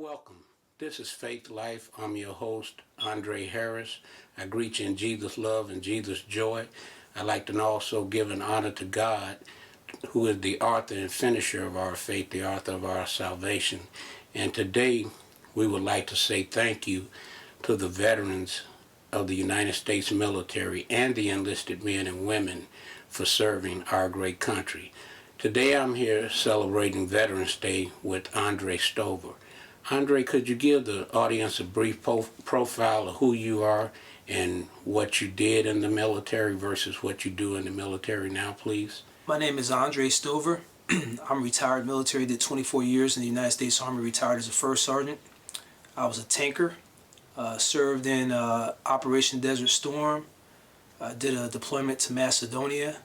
Welcome. This is Faith Life. I'm your host, Andre Harris. I greet you in Jesus' love and Jesus' joy. I'd like to also give an honor to God, who is the author and finisher of our faith, the author of our salvation. And today, we would like to say thank you to the veterans of the United States military and the enlisted men and women for serving our great country. Today, I'm here celebrating Veterans Day with Andre Stover. Andre, could you give the audience a brief profile of who you are and what you did in the military versus what you do in the military now, please? My name is Andre Stover. I'm retired military, did 24 years in the United States Army, retired as a first sergeant. I was a tanker, served in Operation Desert Storm, did a deployment to Macedonia,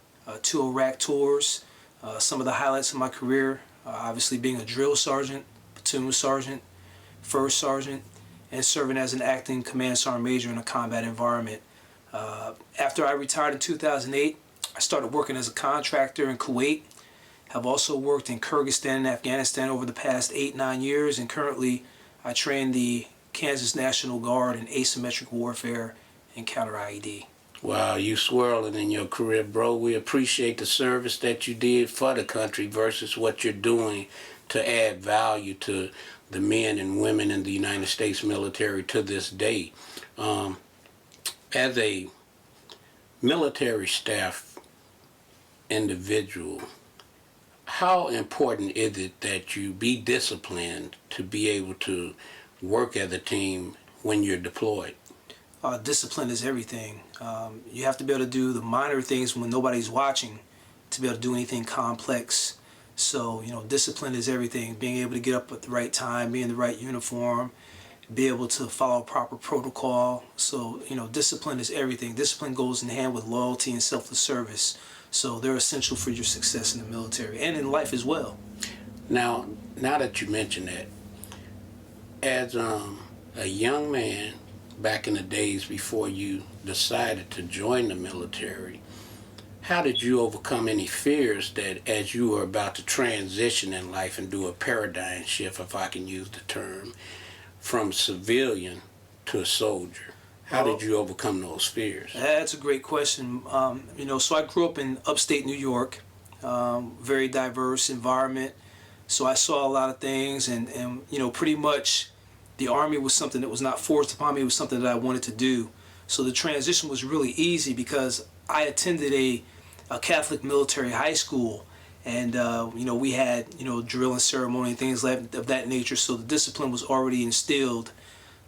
2 Iraq tours. Some of the highlights of my career, obviously being a drill sergeant, platoon sergeant, first sergeant, and serving as an acting command sergeant major in a combat environment. After I retired in 2008, I started working as a contractor in Kuwait. Have also worked in Kyrgyzstan and Afghanistan over the past 8-9 years, and currently I train the Kansas National Guard in asymmetric warfare and counter IED. Wow, you swirling in your career, bro. We appreciate the service that you did for the country versus what you're doing to add value to the men and women in the United States military to this day. As a military staff individual, how important is it that you be disciplined to be able to work as a team when you're deployed? Discipline is everything. You have to be able to do the minor things when nobody's watching to be able to do anything complex. So, discipline is everything. Being able to get up at the right time, be in the right uniform, be able to follow proper protocol. So, discipline is everything. Discipline goes in hand with loyalty and selfless service. So they're essential for your success in the military and in life as well. Now that you mention that, as a young man back in the days before you decided to join the military, how did you overcome any fears that as you were about to transition in life and do a paradigm shift, if I can use the term, from civilian to a soldier? How did you overcome those fears? That's a great question. So I grew up in upstate New York, very diverse environment. So I saw a lot of things, and pretty much the Army was something that was not forced upon me. It was something that I wanted to do. So the transition was really easy because I attended a Catholic military high school, and we had drill and ceremony and things of that nature. So the discipline was already instilled.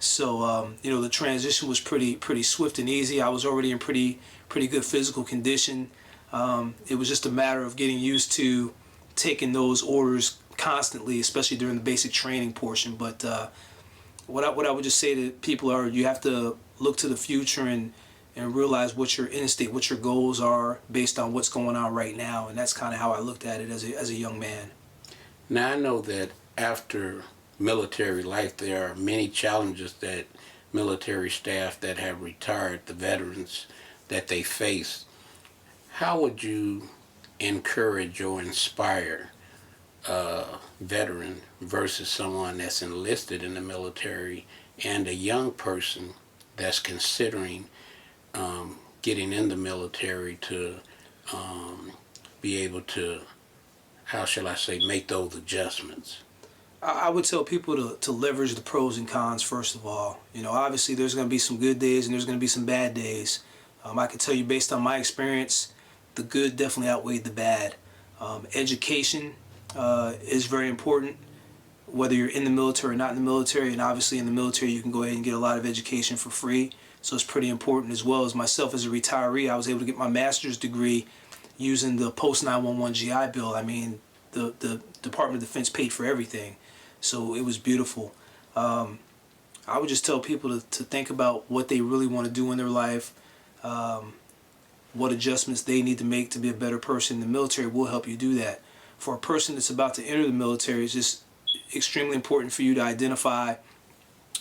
So the transition was pretty swift and easy. I was already in pretty good physical condition. It was just a matter of getting used to taking those orders constantly, especially during the basic training portion. But what I would just say to people are, you have to look to the future and realize what your end state, what your goals are based on what's going on right now. And that's kind of how I looked at it as a young man. Now, I know that after military life, there are many challenges that military staff that have retired, the veterans, that they face. How would you encourage or inspire a veteran versus someone that's enlisted in the military and a young person that's considering getting in the military to be able to, how shall I say, make those adjustments? I would tell people to leverage the pros and cons first of all. Obviously there's going to be some good days and there's going to be some bad days. I can tell you based on my experience, the good definitely outweighed the bad. Education is very important, whether you're in the military or not in the military. And obviously in the military you can go ahead and get a lot of education for free. So it's pretty important. As well as myself as a retiree, I was able to get my master's degree using the post 911 GI Bill. I mean, the Department of Defense paid for everything. So it was beautiful. I would just tell people to think about what they really want to do in their life, what adjustments they need to make to be a better person. The military will help you do that. For a person that's about to enter the military, it's just extremely important for you to identify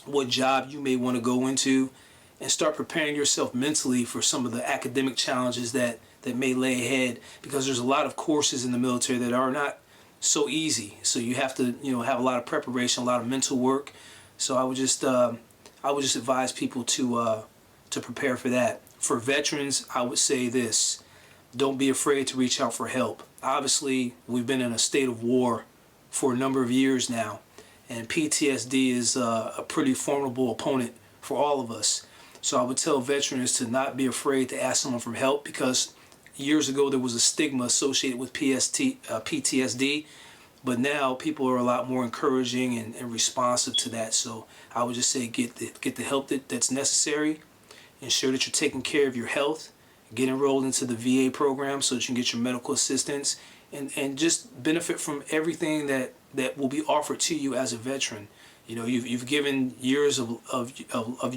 what job you may want to go into and start preparing yourself mentally for some of the academic challenges that may lay ahead, because there's a lot of courses in the military that are not so easy. So you have to, have a lot of preparation, a lot of mental work. So I would just advise people to prepare for that. For veterans, I would say this: don't be afraid to reach out for help. Obviously, we've been in a state of war for a number of years now, and PTSD is a pretty formidable opponent for all of us. So I would tell veterans to not be afraid to ask someone for help, because years ago there was a stigma associated with PTSD, but now people are a lot more encouraging and responsive to that. So I would just say get the help that's necessary. Ensure that you're taking care of your health. Get enrolled into the VA program so that you can get your medical assistance, and just benefit from everything that will be offered to you as a veteran. You've given years of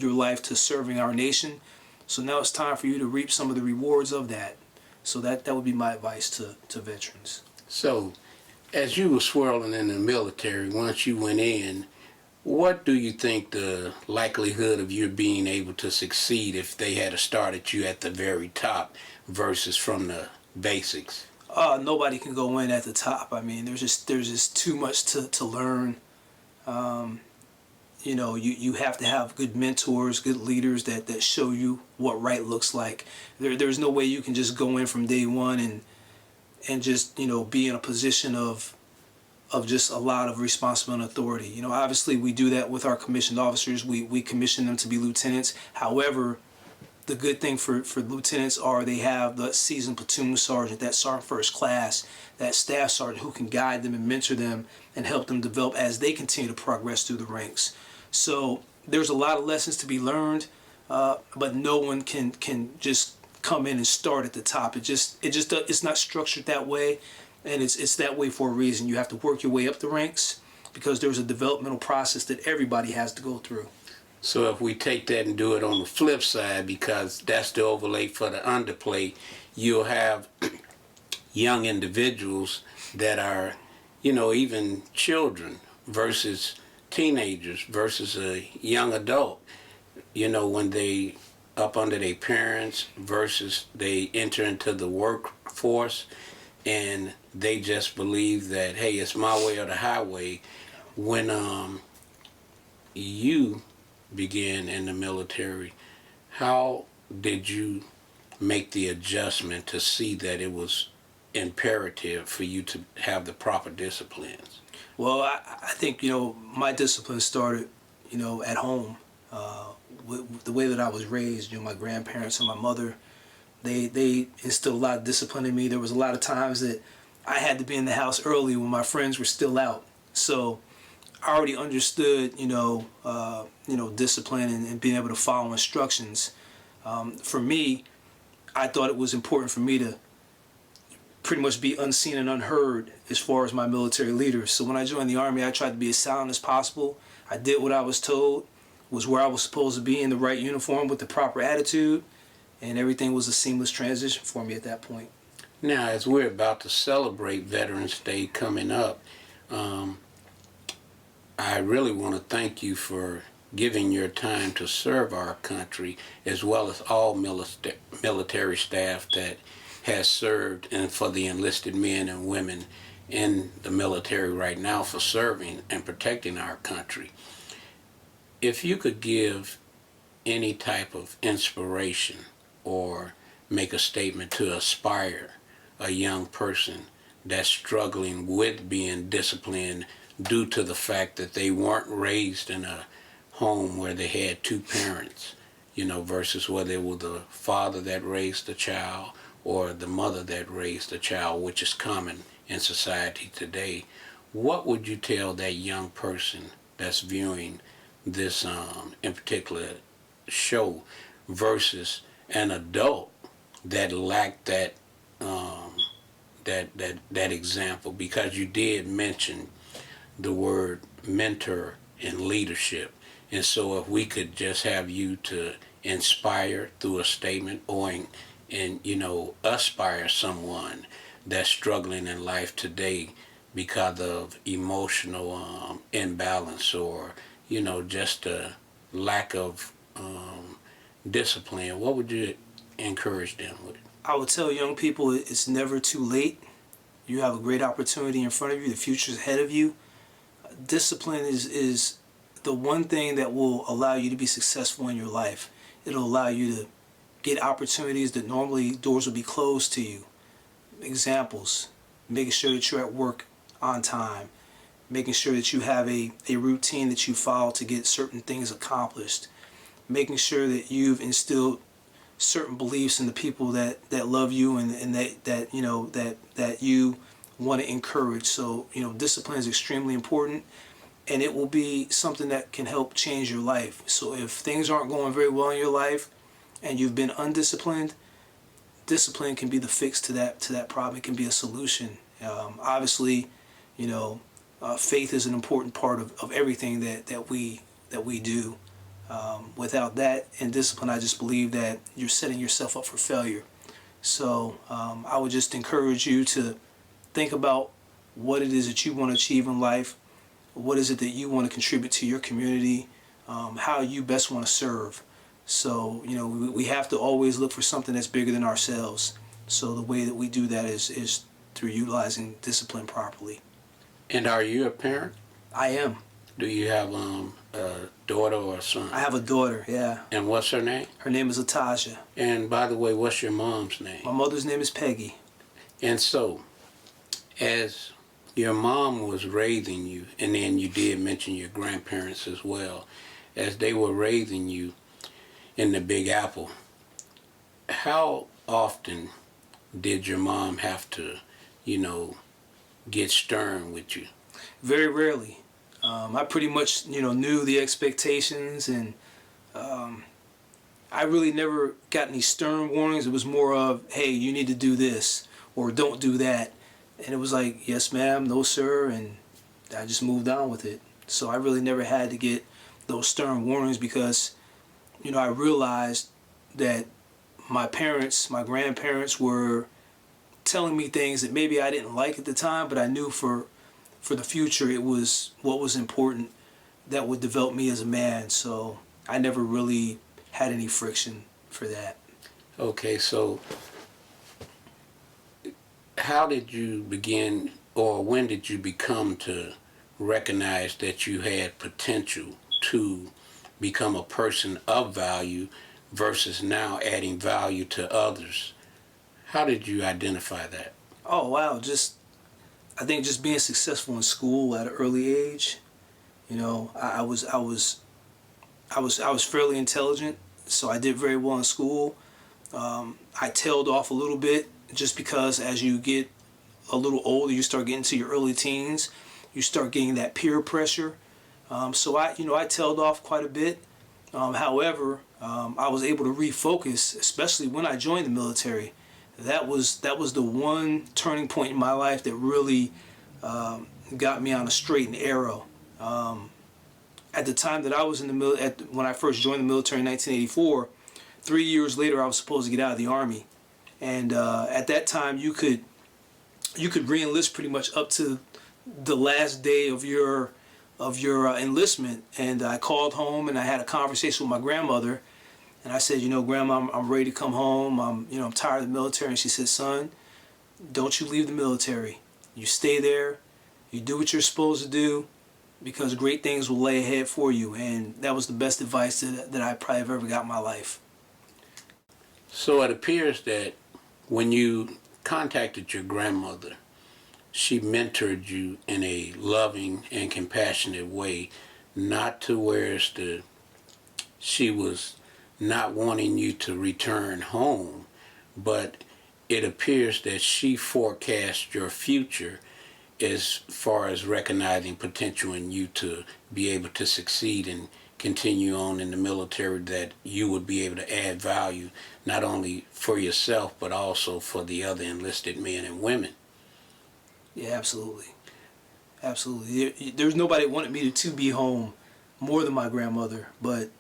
your life to serving our nation, so now it's time for you to reap some of the rewards of that. So that would be my advice to veterans. So, as you were swirling in the military, once you went in, what do you think the likelihood of you being able to succeed if they had started you at the very top versus from the basics? Nobody can go in at the top. I mean, there's just too much to learn. You have to have good mentors, good leaders that show you what right looks like. There's no way you can just go in from day one and just be in a position of just a lot of responsibility and authority. Obviously we do that with our commissioned officers. We commission them to be lieutenants. However, the good thing for lieutenants are they have the seasoned platoon sergeant, that sergeant first class, that staff sergeant who can guide them and mentor them and help them develop as they continue to progress through the ranks. So there's a lot of lessons to be learned, but no one can just come in and start at the top. It's not structured that way, and it's that way for a reason. You have to work your way up the ranks because there's a developmental process that everybody has to go through. So if we take that and do it on the flip side, because that's the overlay for the underplay, you'll have young individuals that are, even children versus teenagers versus a young adult, when they up under their parents versus they enter into the workforce and they just believe that, hey, it's my way or the highway. When you began in the military, how did you make the adjustment to see that it was imperative for you to have the proper disciplines? Well, I think, my discipline started, at home. With the way that I was raised, my grandparents and my mother, they instilled a lot of discipline in me. There was a lot of times that I had to be in the house early when my friends were still out. So I already understood, discipline and being able to follow instructions. For me, I thought it was important for me to pretty much be unseen and unheard as far as my military leaders. So when I joined the Army, I tried to be as silent as possible. I did what I was told, was where I was supposed to be in the right uniform with the proper attitude, and everything was a seamless transition for me at that point. Now, as we're about to celebrate Veterans Day coming up, I really want to thank you for giving your time to serve our country, as well as all military staff that has served, and for the enlisted men and women in the military right now for serving and protecting our country. If you could give any type of inspiration or make a statement to inspire a young person that's struggling with being disciplined due to the fact that they weren't raised in a home where they had two parents, versus whether it was the father that raised the child or the mother that raised the child, which is common in society today, what would you tell that young person that's viewing this in particular show versus an adult that lacked that that example? Because you did mention the word mentor and leadership, and so if we could just have you to inspire through a statement or aspire someone that's struggling in life today because of emotional imbalance or just a lack of discipline, what would you encourage them with? I would tell young people it's never too late. You have a great opportunity in front of you. The future's ahead of you. Discipline is the one thing that will allow you to be successful in your life. It'll allow you to get opportunities that normally doors will be closed to you. Examples: making sure that you're at work on time, making sure that you have a routine that you follow to get certain things accomplished, making sure that you've instilled certain beliefs in the people that love you and that you want to encourage. So, discipline is extremely important, and it will be something that can help change your life. So if things aren't going very well in your life and you've been undisciplined, discipline can be the fix to that problem. It can be a solution. Obviously, faith is an important part of everything that we do. Without that and discipline, I just believe that you're setting yourself up for failure. So I would just encourage you to think about what it is that you want to achieve in life. What is it that you want to contribute to your community? How you best want to serve. So, we have to always look for something that's bigger than ourselves. So the way that we do that is through utilizing discipline properly. And are you a parent? I am. Do you have a daughter or a son? I have a daughter, yeah. And what's her name? Her name is Latasha. And by the way, what's your mom's name? My mother's name is Peggy. And so, as your mom was raising you, and then you did mention your grandparents as well, as they were raising you in the Big Apple, how often did your mom have to, get stern with you? Very rarely. I pretty much, knew the expectations, and I really never got any stern warnings. It was more of, hey, you need to do this, or don't do that. And it was like, yes, ma'am, no, sir, and I just moved on with it. So I really never had to get those stern warnings because, I realized that my parents, my grandparents were telling me things that maybe I didn't like at the time, but I knew for the future it was what was important that would develop me as a man. So I never really had any friction for that. Okay, so how did you begin, or when did you become to recognize that you had potential to become a person of value versus now adding value to others? How did you identify that? Oh wow, I think just being successful in school at an early age. I was fairly intelligent, so I did very well in school. I tailed off a little bit just because as you get a little older, you start getting to your early teens, you start getting that peer pressure. So I tailed off quite a bit. However, I was able to refocus, especially when I joined the military. That was the one turning point in my life that really got me on a straight and narrow. At the time that I was in the when I first joined the military in 1984, 3 years later I was supposed to get out of the Army, and at that time you could re-enlist pretty much up to the last day of your enlistment. And I called home and I had a conversation with my grandmother, and I said, Grandma, I'm ready to come home. I'm tired of the military. And she said, son, don't you leave the military. You stay there. You do what you're supposed to do, because great things will lay ahead for you. And that was the best advice that I probably have ever got in my life. So it appears that when you contacted your grandmother, she mentored you in a loving and compassionate way, not to where she was not wanting you to return home, but it appears that she forecast your future as far as recognizing potential in you to be able to succeed and continue on in the military, that you would be able to add value not only for yourself but also for the other enlisted men and women. Yeah, absolutely. Absolutely. There's nobody that wanted me to be home more than my grandmother, but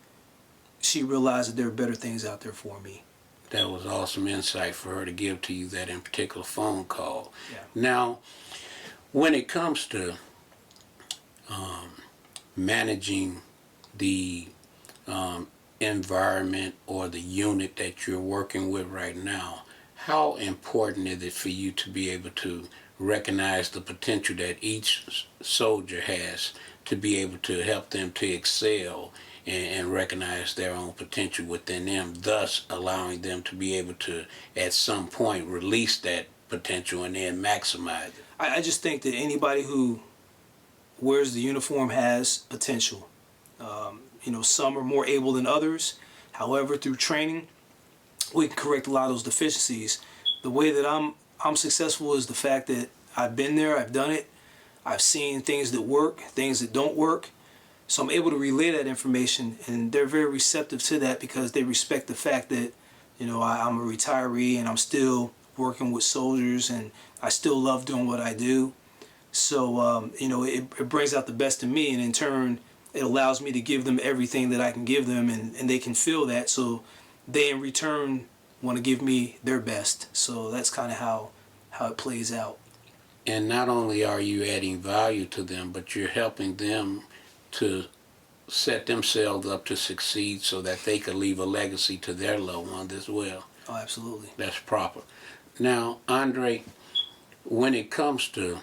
she realized that there are better things out there for me. That was awesome insight for her to give to you, that in particular phone call. Yeah. Now, when it comes to managing the environment or the unit that you're working with right now, how important is it for you to be able to recognize the potential that each soldier has to be able to help them to excel and recognize their own potential within them, thus allowing them to be able to, at some point, release that potential and then maximize it? I just think that anybody who wears the uniform has potential. Some are more able than others. However, through training, we can correct a lot of those deficiencies. The way that I'm successful is the fact that I've been there, I've done it, I've seen things that work, things that don't work. So I'm able to relay that information, and they're very receptive to that because they respect the fact that, I'm a retiree and I'm still working with soldiers and I still love doing what I do. So, it brings out the best in me, and in turn, it allows me to give them everything that I can give them, and they can feel that. So they, in return, want to give me their best. So that's kind of how it plays out. And not only are you adding value to them, but you're helping them to set themselves up to succeed so that they could leave a legacy to their loved ones as well. Oh, absolutely. That's proper. Now, Andre, when it comes to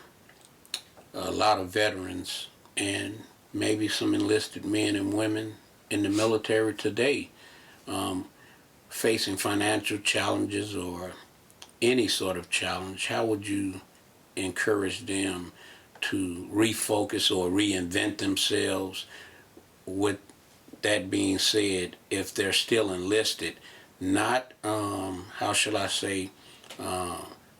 a lot of veterans and maybe some enlisted men and women in the military today, facing financial challenges or any sort of challenge, how would you encourage them to refocus or reinvent themselves? With that being said, if they're still enlisted, not, how shall I say,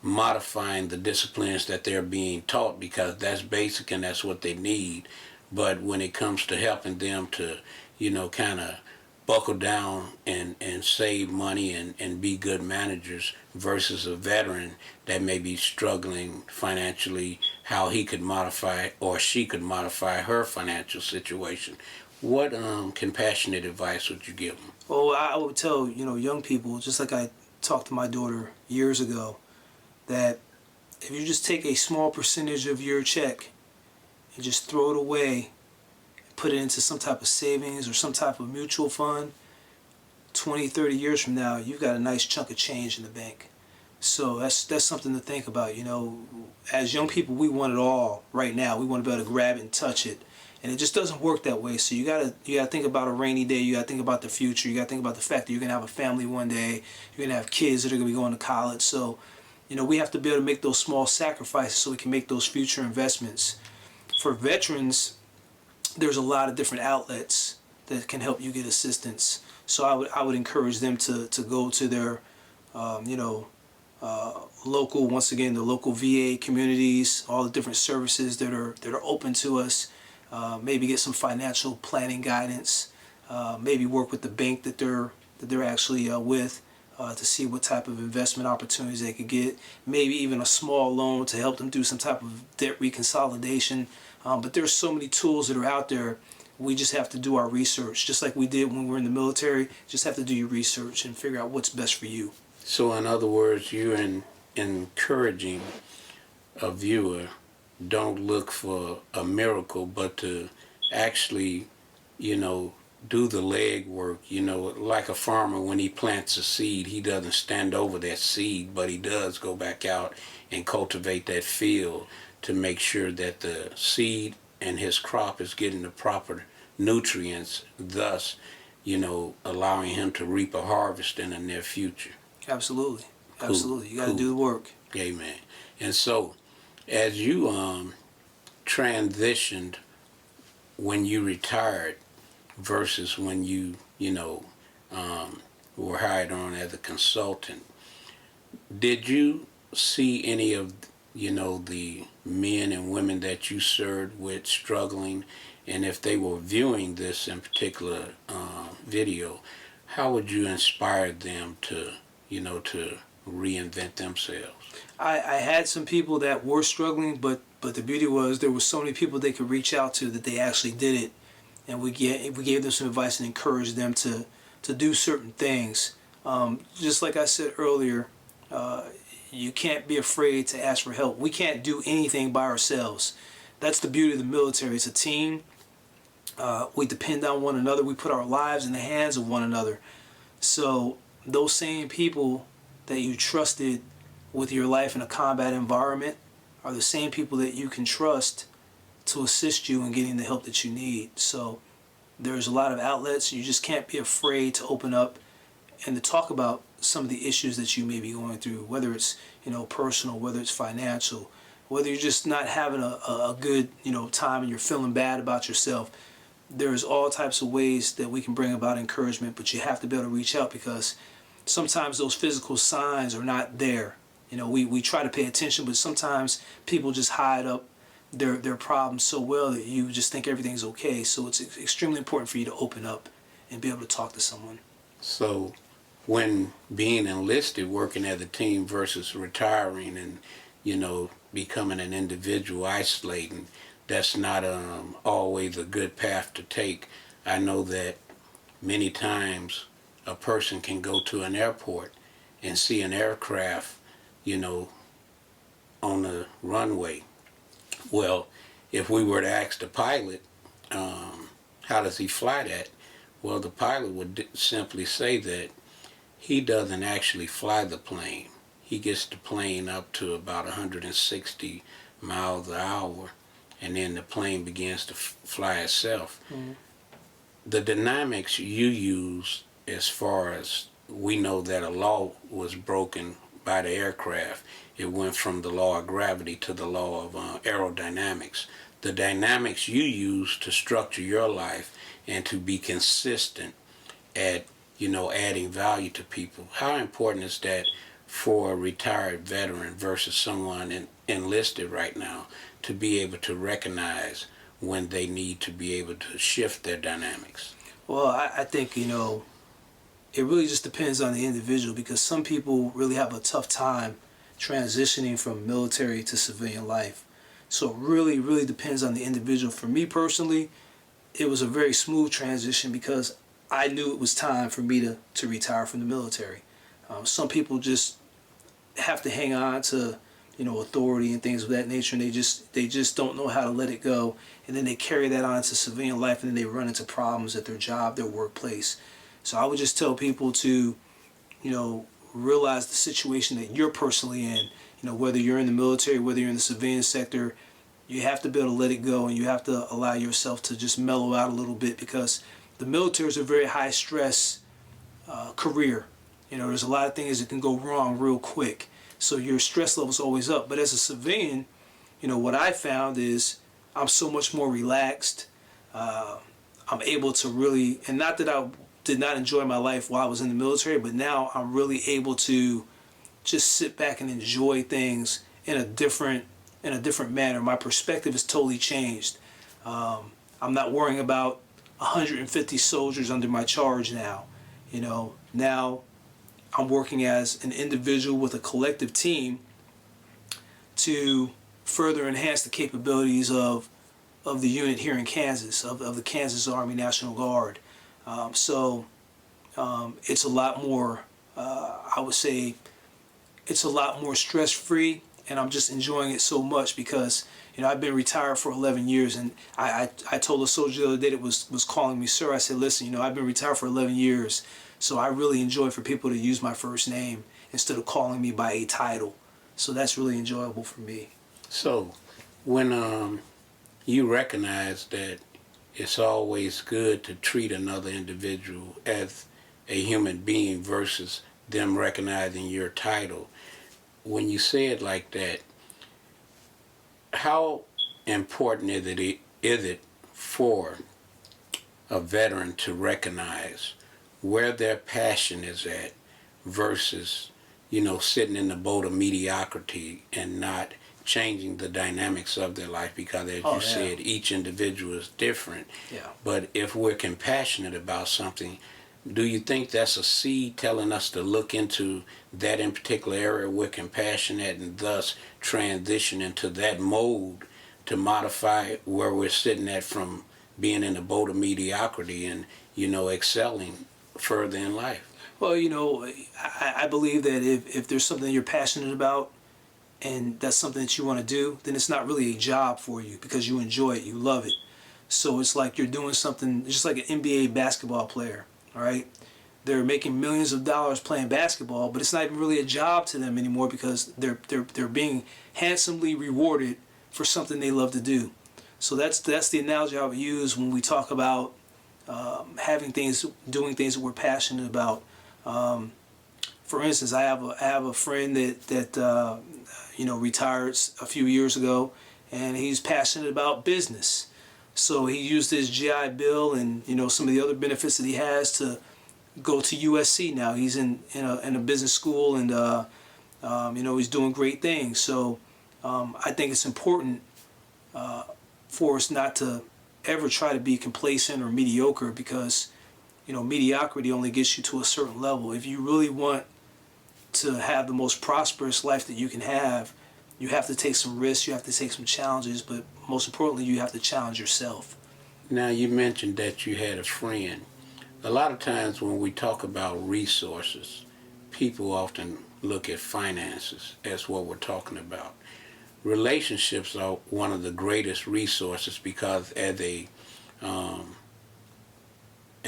modifying the disciplines that they're being taught, because that's basic and that's what they need. But when it comes to helping them to, kind of buckle down and save money and be good managers versus a veteran that may be struggling financially, how he could modify or she could modify her financial situation. What compassionate advice would you give them? Well, I would tell, young people, just like I talked to my daughter years ago, that if you just take a small percentage of your check and just throw it away, put it into some type of savings or some type of mutual fund, 20, 30 years from now, you've got a nice chunk of change in the bank. So that's something to think about. As young people, we want it all right now. We want to be able to grab it and touch it. And it just doesn't work that way. So you gotta think about a rainy day. You gotta think about the future. You gotta think about the fact that you're gonna have a family one day. You're gonna have kids that are gonna be going to college. So, we have to be able to make those small sacrifices so we can make those future investments. For veterans, there's a lot of different outlets that can help you get assistance. So I would encourage them to go to their, local, once again, the local VA communities, all the different services that are open to us. Maybe get some financial planning guidance. Maybe work with the bank that they're actually with to see what type of investment opportunities they could get. Maybe even a small loan to help them do some type of debt reconsolidation. But there's so many tools that are out there. We just have to do our research, just like we did when we were in the military. Just have to do your research and figure out what's best for you. So in other words, you're encouraging a viewer, don't look for a miracle, but to actually, do the legwork. Like a farmer, when he plants a seed, he doesn't stand over that seed, but he does go back out and cultivate that field to make sure that the seed and his crop is getting the proper nutrients, thus, allowing him to reap a harvest in the near future. Absolutely. Cool. Absolutely. You got to Cool. do the work. Amen. And so, as you transitioned when you retired versus when you were hired on as a consultant, did you see any of the men and women that you served with struggling? And if they were viewing this in particular video, how would you inspire them to reinvent themselves? I had some people that were struggling, but the beauty was there were so many people they could reach out to that they actually did it, and we gave them some advice and encouraged them to do certain things. Just like I said earlier, you can't be afraid to ask for help. We can't do anything by ourselves. That's the beauty of the military. It's a team. We depend on one another. We put our lives in the hands of one another. So those same people that you trusted with your life in a combat environment are the same people that you can trust to assist you in getting the help that you need. So there's a lot of outlets. You just can't be afraid to open up and to talk about some of the issues that you may be going through, whether it's, personal, whether it's financial, whether you're just not having a good, time and you're feeling bad about yourself. There's all types of ways that we can bring about encouragement, but you have to be able to reach out because sometimes those physical signs are not there. We try to pay attention, but sometimes people just hide up their problems so well that you just think everything's okay. So it's extremely important for you to open up and be able to talk to someone. So when being enlisted, working as a team versus retiring and, becoming an individual, isolating, that's not always a good path to take. I know that many times a person can go to an airport and see an aircraft, on the runway. Well, if we were to ask the pilot, how does he fly that? Well, the pilot would simply say that he doesn't actually fly the plane. He gets the plane up to about 160 miles an hour, and then the plane begins to fly itself. Mm-hmm. The dynamics you use, as far as we know that a law was broken by the aircraft, it went from the law of gravity to the law of aerodynamics. The dynamics you use to structure your life and to be consistent at, adding value to people. How important is that for a retired veteran versus someone enlisted right now to be able to recognize when they need to be able to shift their dynamics? Well, I think, it really just depends on the individual because some people really have a tough time transitioning from military to civilian life. So it really, really depends on the individual. For me personally, it was a very smooth transition because I knew it was time for me to retire from the military. Some people just have to hang on to, authority and things of that nature, and they just don't know how to let it go, and then they carry that on to civilian life, and then they run into problems at their job, their workplace. So I would just tell people to, realize the situation that you're personally in. Whether you're in the military, whether you're in the civilian sector, you have to be able to let it go, and you have to allow yourself to just mellow out a little bit because the military is a very high stress career. There's a lot of things that can go wrong real quick. So your stress level's always up. But as a civilian, what I found is I'm so much more relaxed. I'm able to really, and not that I did not enjoy my life while I was in the military, but now I'm really able to just sit back and enjoy things in a different manner. My perspective has totally changed. I'm not worrying about 150 soldiers under my charge now. Now I'm working as an individual with a collective team to further enhance the capabilities of the unit here in Kansas, of the Kansas Army National Guard. So it's a lot more, I would say, it's a lot more stress-free, and I'm just enjoying it so much because, I've been retired for 11 years, and I told a soldier the other day that was calling me sir, I said, listen, I've been retired for 11 years, so I really enjoy for people to use my first name instead of calling me by a title. So that's really enjoyable for me. So when you recognize that it's always good to treat another individual as a human being versus them recognizing your title, when you say it like that, how important is it for a veteran to recognize where their passion is at versus, sitting in the boat of mediocrity and not changing the dynamics of their life because, as you said, each individual is different. Yeah. But if we're compassionate about something, do you think that's a seed telling us to look into that in particular area we're compassionate and thus transition into that mode to modify where we're sitting at from being in the boat of mediocrity and, excelling further in life? Well, I believe that if there's something you're passionate about and that's something that you want to do, then it's not really a job for you because you enjoy it, you love it. So it's like you're doing something just like an NBA basketball player, all right? they're making millions of dollars playing basketball, but it's not even really a job to them anymore because they're being handsomely rewarded for something they love to do. So that's the analogy I would use when we talk about doing things that we're passionate about. For instance, I have a friend that retired a few years ago, and he's passionate about business. So he used his GI Bill and some of the other benefits that he has to go to USC now. He's in a business school, and he's doing great things. So I think it's important for us not to ever try to be complacent or mediocre, because mediocrity only gets you to a certain level. If you really want to have the most prosperous life that you can have, you have to take some risks, you have to take some challenges, but most importantly, you have to challenge yourself. Now, you mentioned that you had a friend. A lot of times when we talk about resources, people often look at finances as what we're talking about. Relationships are one of the greatest resources, because as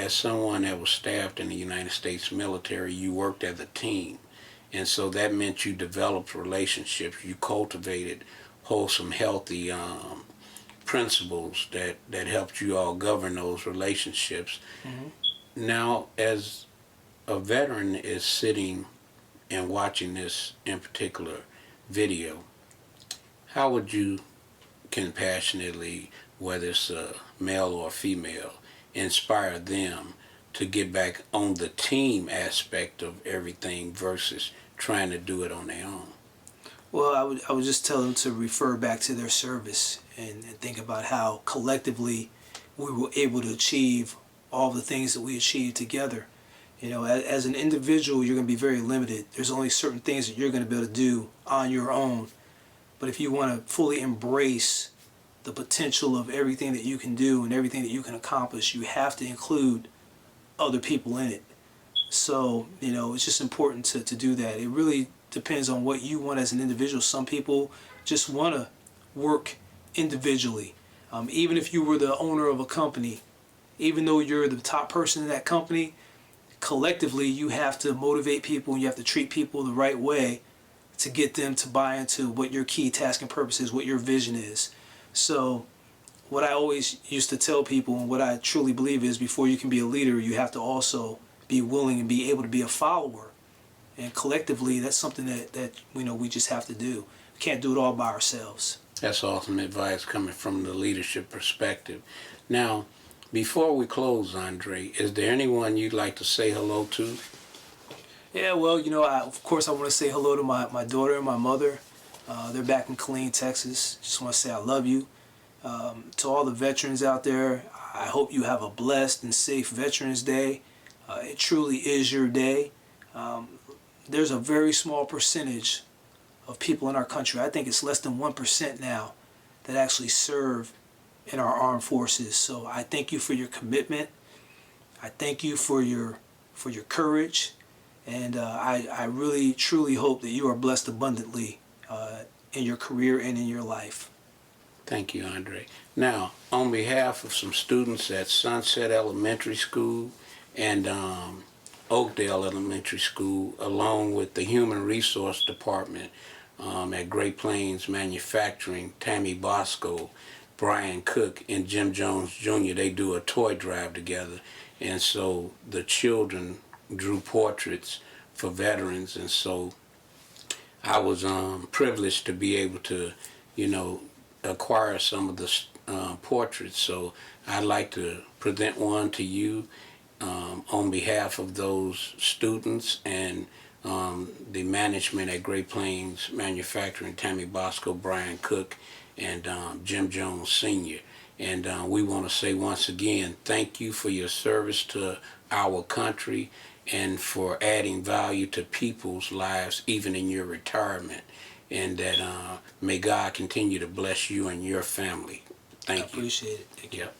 someone that was staffed in the United States military, you worked as a team. And so that meant you developed relationships, you cultivated wholesome, healthy principles that helped you all govern those relationships. Mm-hmm. Now, as a veteran is sitting and watching this in particular video, how would you compassionately, whether it's a male or a female, inspire them to get back on the team aspect of everything versus trying to do it on their own? Well, I would just tell them to refer back to their service and think about how collectively we were able to achieve all the things that we achieved together. As an individual, you're going to be very limited. There's only certain things that you're going to be able to do on your own. But if you want to fully embrace the potential of everything that you can do and everything that you can accomplish, you have to include other people in it. So, it's just important to do that. It really depends on what you want as an individual. Some people just want to work individually. Even if you were the owner of a company, even though you're the top person in that company, collectively you have to motivate people and you have to treat people the right way to get them to buy into what your key task and purpose is, what your vision is. So what I always used to tell people, and what I truly believe, is before you can be a leader, you have to also be willing and be able to be a follower. And collectively, that's something that we just have to do. We can't do it all by ourselves. That's awesome advice coming from the leadership perspective. Now, before we close, Andre, is there anyone you'd like to say hello to? Yeah, well, of course I want to say hello to my daughter and my mother. They're back in Killeen, Texas. Just want to say I love you. To all the veterans out there, I hope you have a blessed and safe Veterans Day. It truly is your day. There's a very small percentage of people in our country, I think it's less than 1% now, that actually serve in our armed forces. So I thank you for your commitment. I thank you for your courage. And I really, truly hope that you are blessed abundantly in your career and in your life. Thank you, Andre. Now, on behalf of some students at Sunset Elementary School and Oakdale Elementary School, along with the Human Resource Department at Great Plains Manufacturing, Tammy Bosco, Brian Cook, and Jim Jones Jr., they do a toy drive together. And so the children drew portraits for veterans, and so I was privileged to be able to, acquire some of the portraits. So I'd like to present one to you on behalf of those students and the management at Great Plains Manufacturing, Tammy Bosco, Brian Cook, and Jim Jones Sr. And we want to say once again, thank you for your service to our country and for adding value to people's lives, even in your retirement. And that may God continue to bless you and your family. Thank you. I appreciate it. Thank you. Yep.